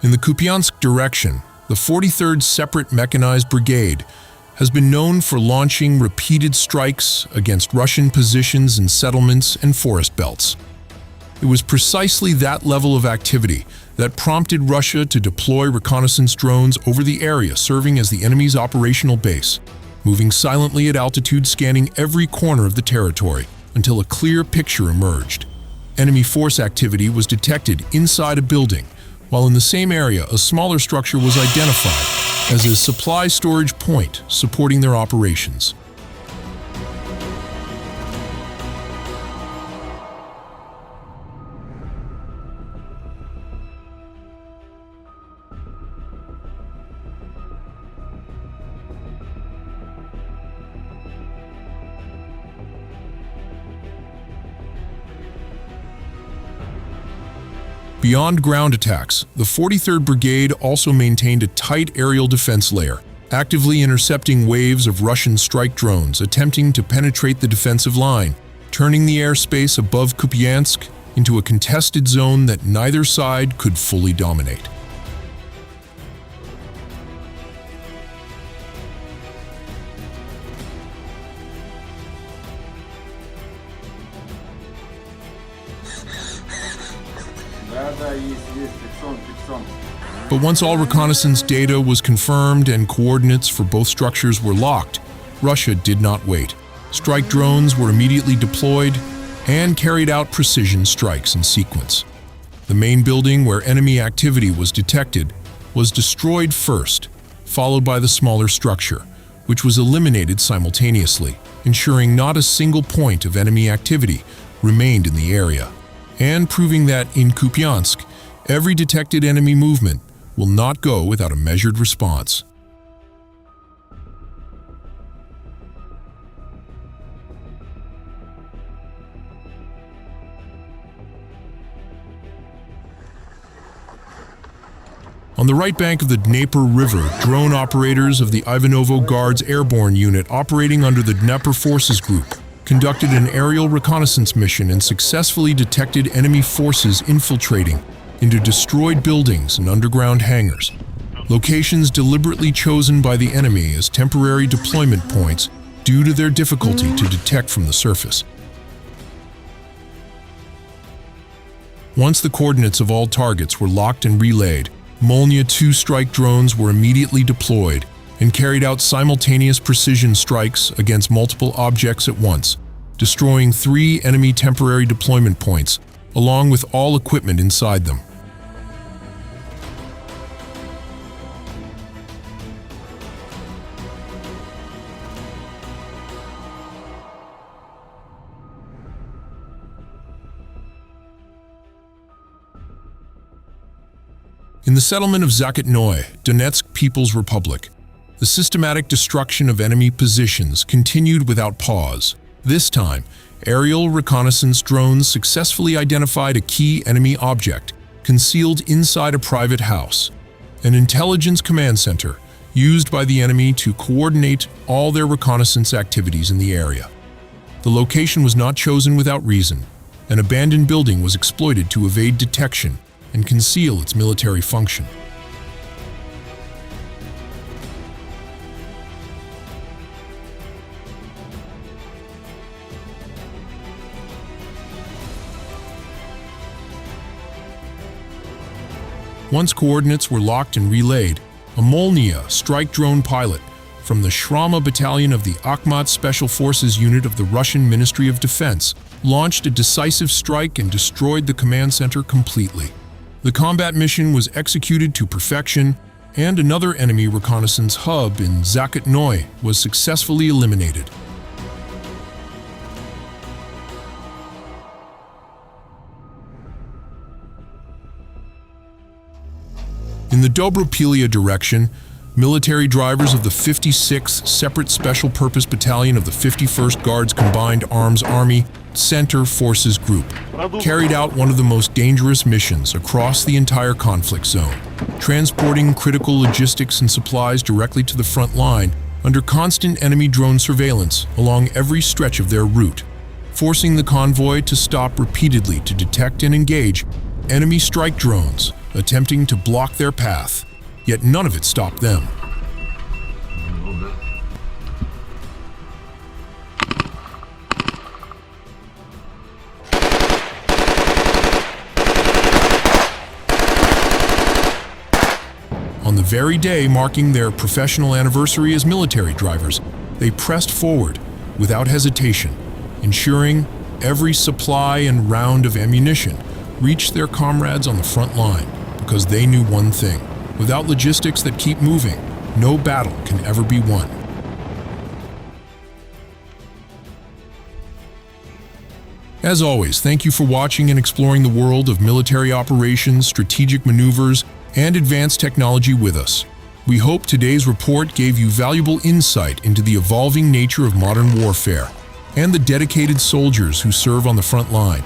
In the Kupyansk direction, the 43rd Separate Mechanized Brigade has been known for launching repeated strikes against Russian positions in settlements and forest belts. It was precisely that level of activity that prompted Russia to deploy reconnaissance drones over the area, serving as the enemy's operational base, moving silently at altitude, scanning every corner of the territory until a clear picture emerged. Enemy force activity was detected inside a building, while in the same area a smaller structure was identified as a supply storage point supporting their operations. Beyond ground attacks, the 43rd Brigade also maintained a tight aerial defense layer, actively intercepting waves of Russian strike drones attempting to penetrate the defensive line, turning the airspace above Kupyansk into a contested zone that neither side could fully dominate. But once all reconnaissance data was confirmed and coordinates for both structures were locked, Russia did not wait. Strike drones were immediately deployed and carried out precision strikes in sequence. The main building where enemy activity was detected was destroyed first, followed by the smaller structure, which was eliminated simultaneously, ensuring not a single point of enemy activity remained in the area, and proving that in Kupyansk, every detected enemy movement will not go without a measured response. On the right bank of the Dnepr River, drone operators of the Ivanovo Guards Airborne unit operating under the Dnepr Forces Group conducted an aerial reconnaissance mission and successfully detected enemy forces infiltrating into destroyed buildings and underground hangars, locations deliberately chosen by the enemy as temporary deployment points due to their difficulty to detect from the surface. Once the coordinates of all targets were locked and relayed, Molnya 2 strike drones were immediately deployed and carried out simultaneous precision strikes against multiple objects at once, destroying 3 enemy temporary deployment points, along with all equipment inside them. In the settlement of Zakotnoye, Donetsk People's Republic, the systematic destruction of enemy positions continued without pause. This time, aerial reconnaissance drones successfully identified a key enemy object concealed inside a private house, an intelligence command center used by the enemy to coordinate all their reconnaissance activities in the area. The location was not chosen without reason. An abandoned building was exploited to evade detection and conceal its military function. Once coordinates were locked and relayed, a Molnya strike drone pilot from the Shrama battalion of the Akhmat Special Forces unit of the Russian Ministry of Defense launched a decisive strike and destroyed the command center completely. The combat mission was executed to perfection, and another enemy reconnaissance hub in Zakotnoye was successfully eliminated. In the Dobropillia direction, military drivers of the 56th Separate Special Purpose Battalion of the 51st Guards Combined Arms Army Center Forces Group carried out one of the most dangerous missions across the entire conflict zone, transporting critical logistics and supplies directly to the front line under constant enemy drone surveillance along every stretch of their route, forcing the convoy to stop repeatedly to detect and engage enemy strike drones attempting to block their path, yet none of it stopped them. On the very day marking their professional anniversary as military drivers, they pressed forward without hesitation, ensuring every supply and round of ammunition reached their comrades on the front line, because they knew one thing: without logistics that keep moving, no battle can ever be won. As always, thank you for watching and exploring the world of military operations, strategic maneuvers, and advanced technology with us. We hope today's report gave you valuable insight into the evolving nature of modern warfare and the dedicated soldiers who serve on the front line.